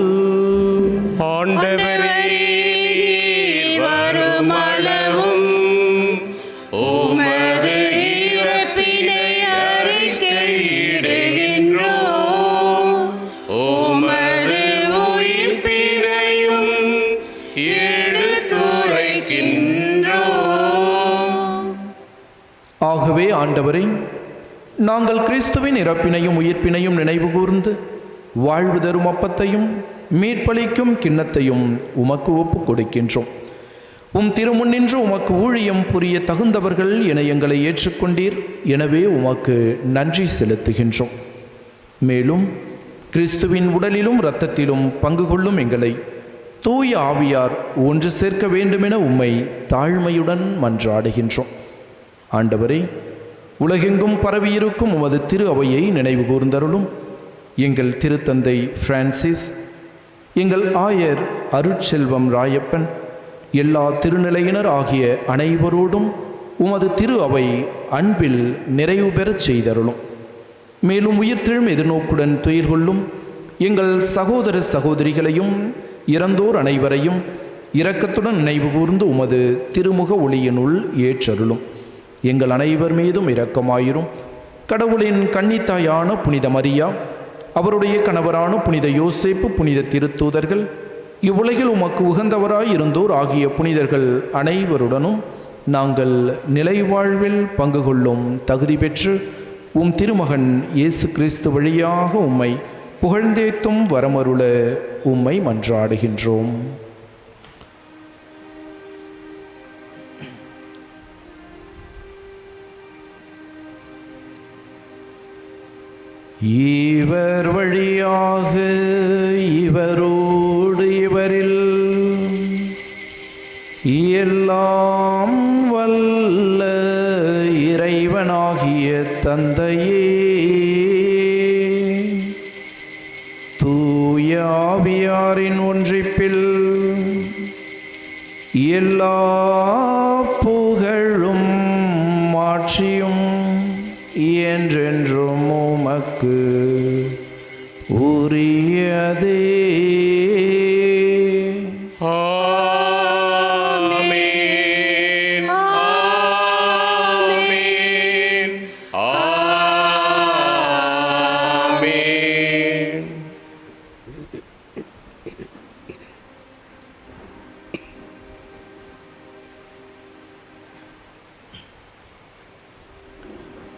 S1: ஆண்டவரே, நீர் வருமளவும் உமது இறப்பினை அறிக்கையிடுகின்றோம், உமது உயிர்ப்பினையும் எடுத்துரைக்கின்றோம்.
S3: ஆகவே ஆண்டவரே, நாங்கள் கிறிஸ்துவின் இறப்பினையும் உயிர்ப்பினையும் நினைவு கூர்ந்து வாழ்வு தரும் அப்பத்தையும் மீட்பளிக்கும் கிண்ணத்தையும் உமக்கு ஒப்புக் கொடுக்கின்றோம். உம் திருமுன்னின்று உமக்கு ஊழியம் புரிய தகுந்தவர்கள் என எங்களை ஏற்றுக்கொண்டீர். எனவே உமக்கு நன்றி செலுத்துகின்றோம். மேலும் கிறிஸ்துவின் உடலிலும் இரத்தத்திலும் பங்கு கொள்ளும் எங்களை தூய ஆவியார் ஒன்று சேர்க்க வேண்டுமென உம்மை தாழ்மையுடன் மன்றாடுகின்றோம். ஆண்டவரே, உலகெங்கும் பரவியிருக்கும் உமது திரு அவையை நினைவு கூர்ந்தருளும். எங்கள் திருத்தந்தை பிரான்சிஸ், எங்கள் ஆயர் அருட்செல்வம் ராயப்பன், எல்லா திருநிலையினர் ஆகிய அனைவரோடும் உமது திரு அவை அன்பில் நிறைவு பெறச் செய்தருளும். மேலும் உயிர்த்தெழும் எதிர்நோக்குடன் துயில் கொள்ளும் எங்கள் சகோதர சகோதரிகளையும் இறந்தோர் அனைவரையும் இரக்கத்துடன் நினைவு கூர்ந்து உமது திருமுக ஒளியினுள் ஏற்றருளும். எங்கள் அனைவர் மீதும் இரக்கமாயிரும். கடவுளின் கன்னித்தாயான புனித மரியா, அவருடைய கணவரான புனித யோசேப்பு, புனித திருத்தூதர்கள், இவ்வுலகில் உமக்கு உகந்தவராய் இருந்தோர் ஆகிய புனிதர்கள் அனைவருடனும் நாங்கள் நிலை வாழ்வில் பங்கு கொள்ளும் தகுதி பெற்று உம் திருமகன் இயேசு கிறிஸ்து வழியாக உம்மை புகழ்ந்தேத்தும் வரமருள உம்மை மன்றாடுகின்றோம். இவர் வழியாக இவரோடு இவரில் எல்லாம் வல்ல இறைவனாகிய தந்தையே, தூய ஆவியாரின் ஒன்றிப்பில் எல்லா புகழும் மாட்சியும் என்றென்றும் உமக்கு உரியதே.
S1: ஆமென், ஆமென், ஆமென்.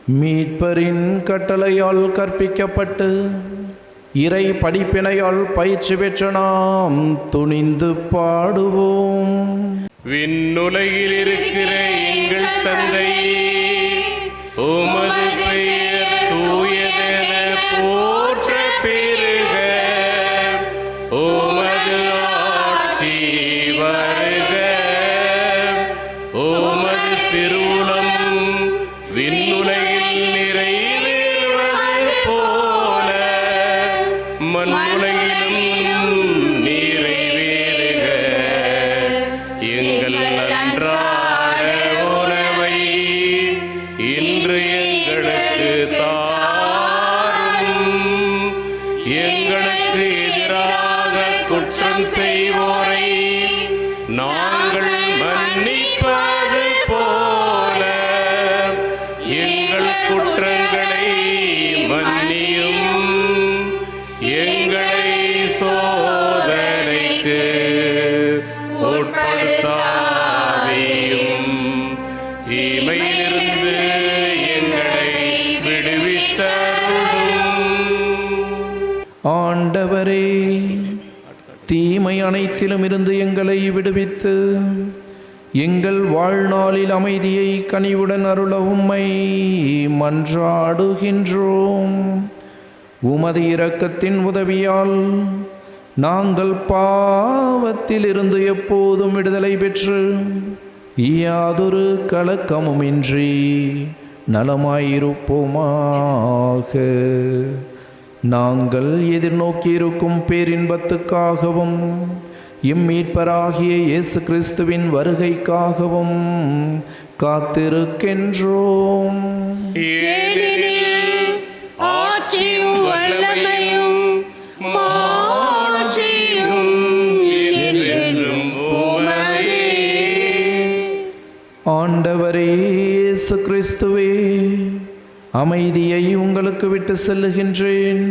S3: மீட்பரின் கட்டளையால் கற்பிக்கப்பட்டு இறை படிப்பினையால் பயிற்சி பெற்ற நாம் துணிந்து பாடுவோம்.
S1: விண்ணுலகில் இருக்கிற எங்கள் தந்தை, உமது பெயர் தூயதென போற்ற பெருக, உமது ஆட்சி வருக, உமது திருவுளம் விண்ணுலகில் நிறைவேறுவது போல மண்ணுலகிலும் நிறைவேறுக. எங்கள் அன்றாட உணவை இன்று எங்களுக்கு தாரும். எங்களுக்கு எதிராக குற்றம் செய்வோரை நாங்கள் மன்னிப்பது போல எங்கள் குற்றங்களை மன்னியும். எங்களை சோதனைக்கு உட்படுத்தாதேயும், தீமையிலிருந்து எங்களை விடுவித்தருளும்.
S3: ஆண்டவரே, தீமை அனைத்திலும் இருந்து எங்களை விடுவித்து எங்கள் வாழ்நாளில் அமைதியை கனிவுடன் அருள உம்மை மன்றாடுகின்றோம். உமது இரக்கத்தின் உதவியால் நாங்கள் பாவத்தில் இருந்து எப்போதும் விடுதலை பெற்று யாதொரு கலக்கமுமின்றி நலமாயிருப்போமாக. நாங்கள் எதிர்நோக்கியிருக்கும் பேரின்பத்துக்காகவும் இம்மீட்பராகிய இயேசு கிறிஸ்துவின் வருகைக்காகவும் காத்திருக்கின்றோம்.
S1: ஏனெனில் ஆட்சியும் வல்லமையும் மாட்சியும் என்றென்றும் உமதே.
S3: ஆண்டவரே இயேசு கிறிஸ்துவே, அமைதியை உங்களுக்கு விட்டு செல்லுகின்றேன்,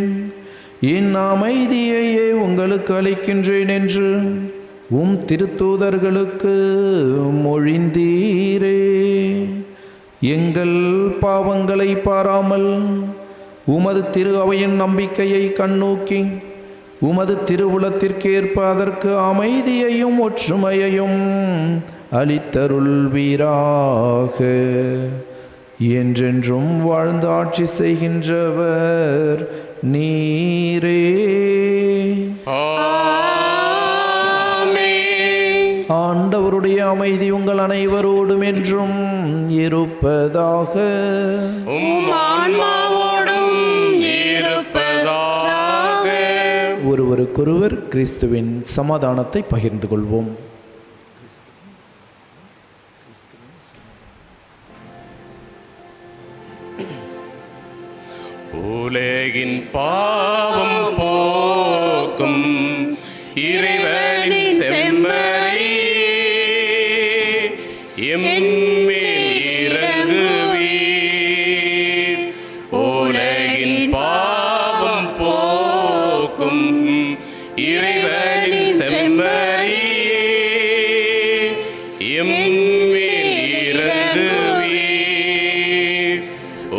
S3: என் அமைதியையே உங்களுக்கு அளிக்கின்றேன் என்று உம் திருத்தூதர்களுக்கு மொழிந்தீரே. எங்கள் பாவங்களை பாராமல் உமது திரு அவையின் நம்பிக்கையை கண்ணோக்கி உமது திருவுளத்திற்கேற்ப அதற்கு அமைதியையும் ஒற்றுமையையும் அளித்தருள்வீராக. என்றென்றும் வாழ்ந்து ஆட்சி செய்கின்றவர் நீரே. ஆண்டவருடைய அமைதி உங்கள் அனைவரோடும் என்றும் இருப்பதாக. ஒருவருக்கொருவர் கிறிஸ்துவின் சமாதானத்தை பகிர்ந்து கொள்வோம்.
S1: உலகின் பாவம் போக்கும் இறைவனின் செம்மறி, எம்மேல் இரங்குவீர். உலகின் பாவம் போக்கும் இறைவனின் செம்மறி, எம்மேல் இரங்குவீர்.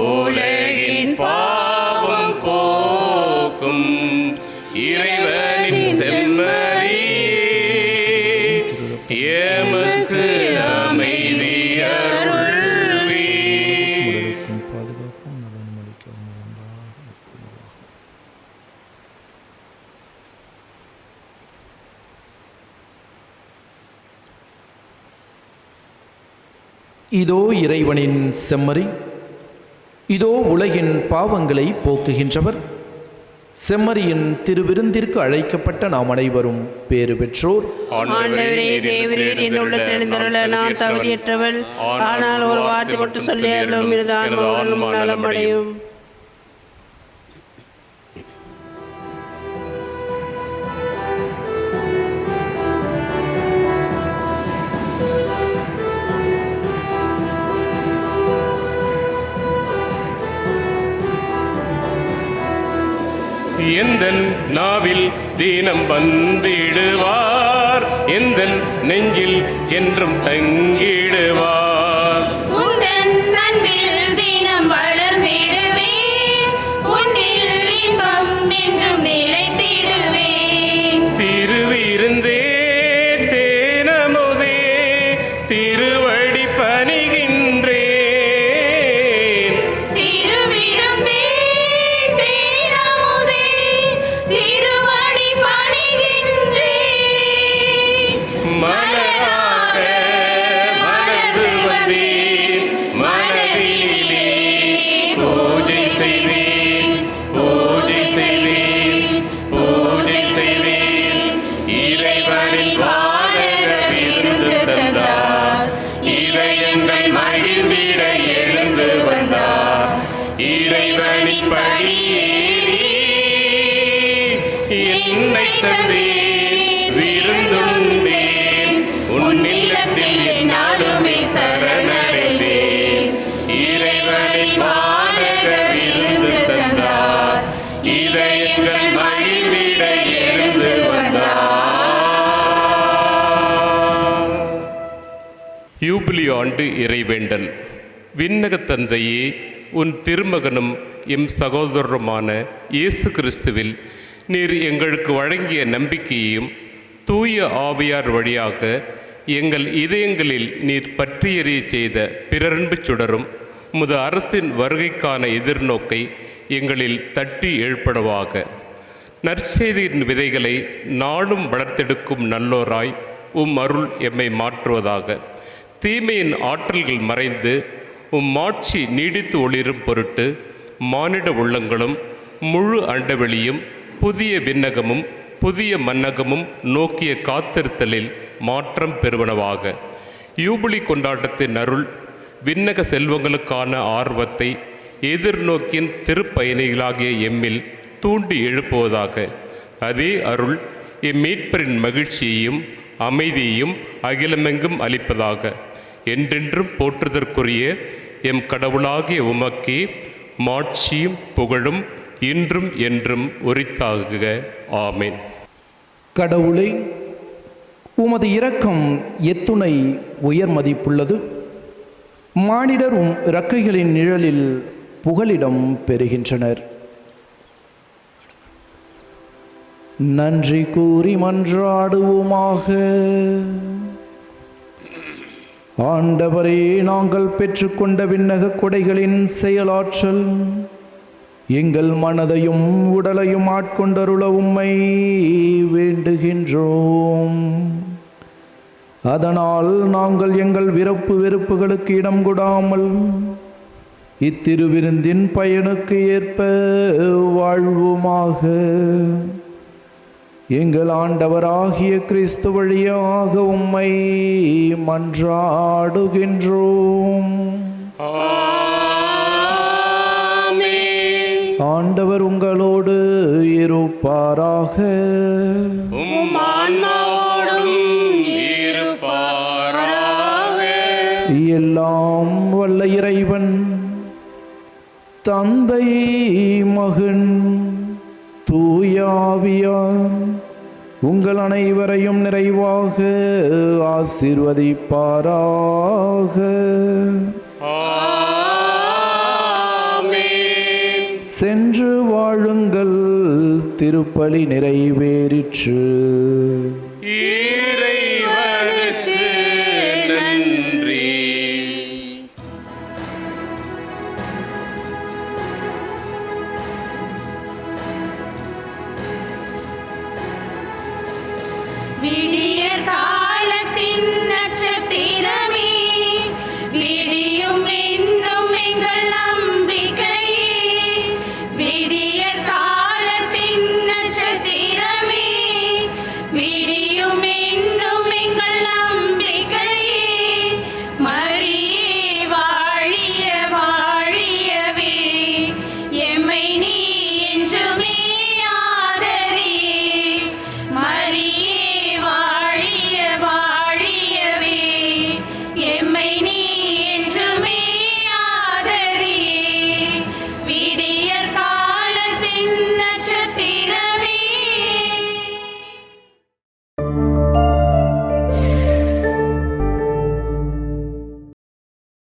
S1: உலகின் பாவம் போக்கும் இறைவனின் செம்மறி, எமக்கு அமைதி அருள்வீர்.
S3: இதோ இறைவனின் செம்மறி, இதோ உலகின் பாவங்களை போக்குகின்றவர். செம்மறியின் திருவிருந்திற்கு அழைக்கப்பட்ட நாம் அனைவரும் பேறு பெற்றோர்.
S11: நான் தகுதியற்றவள், ஆனால் ஒரு வார்த்தை மட்டும் சொல்லி நலமடையும்.
S1: எந்தன் நாவில் தீனம் வந்திடுவார், எந்தன் நெஞ்சில் என்றும் தங்கிடுவார்.
S9: உந்தன் அன்பில் தினம் வளர்
S1: தந்தார். இறைவனின் படியேறி என்னை தந்தேன், விருந்துண்டேன், உன் இல்லத்தில் என்னாலுமே சரணடைந்தேன். இறைவனின் வானக விருந்து தந்தார், இதயங்கள் மகிழ்ந்திட எழுந்து வந்தார். யூபிலி ஆண்டு இறைவேண்டல். விண்ணக தந்தையே, உன் திருமகனும் எம் சகோதரருமான இயேசு கிறிஸ்துவில் நீர் எங்களுக்கு வழங்கிய நம்பிக்கையையும் தூய ஆவியார் வழியாக எங்கள் இதயங்களில் நீர் பற்றி எறிய செய்த பிறரன்பு சுடரும் உமது அரசின் வருகைக்கான எதிர்நோக்கை எங்களில் தட்டி எழுப்படவாக. நற்செய்தியின் விதைகளை நாளும் வளர்த்தெடுக்கும் நல்லோராய் அருள் எம்மை மாற்றுவதாக. தீமையின் ஆற்றல்கள் மறைந்து மாட்சி நீடித்து ஒளிரும் பொருட்டு மானிட உள்ளங்களும் முழு அண்டவெளியும் புதிய விண்ணகமும் புதிய மன்னகமும் நோக்கிய காத்திருத்தலில் மாற்றம் பெறுவனவாக. யூபிலி கொண்டாட்டத்தின் அருள் விண்ணக செல்வங்களுக்கான ஆர்வத்தை எதிர்நோக்கின் திருப்பயணிகளாகிய எம்மில் தூண்டி எழுப்புவதாக. அதே அருள் எம்மீட்பரின் மகிழ்ச்சியையும் அமைதியையும் அகிலமெங்கும் அளிப்பதாக. என்றென்றும் போற்றுதற்குரிய எம் கடவுளாகிய உமக்கே மாட்சியும் புகழும் இன்றும் என்றும் உரித்தாகுக. ஆமென்.
S3: கடவுளே, உமது இரக்கம் எத்துணை உயர் மதிப்புள்ளது. மானிடர் உம் இறக்கைகளின் நிழலில் புகலிடம் பெறுகின்றனர். நன்றி கூறி மன்றாடுவோமாக. ஆண்டவரே, நாங்கள் பெற்றுக்கொண்ட விண்ணக கொடைகளின் செயலாற்றல் எங்கள் மனதையும் உடலையும் ஆட்கொண்டருள உம்மை வேண்டுகின்றோம். அதனால் நாங்கள் எங்கள் விருப்பு வெறுப்புகளுக்கு இடம் கொடாமல் இத்திருவிருந்தின் பயனுக்கு ஏற்ப வாழ்வோமாக. எங்கள் ஆண்டவராகிய கிறிஸ்து வழியாக உம்மை மன்றாடுகின்றோம். ஆண்டவர் உங்களோடு இருப்பாராக. எல்லாம் வல்ல இறைவன் தந்தை, மகன், தூயாவியார் உங்கள் அனைவரையும் நிறைவாக ஆசீர்வதிப்பாராக. சென்று வாழுங்கள், திருப்பலி நிறைவேறிற்று.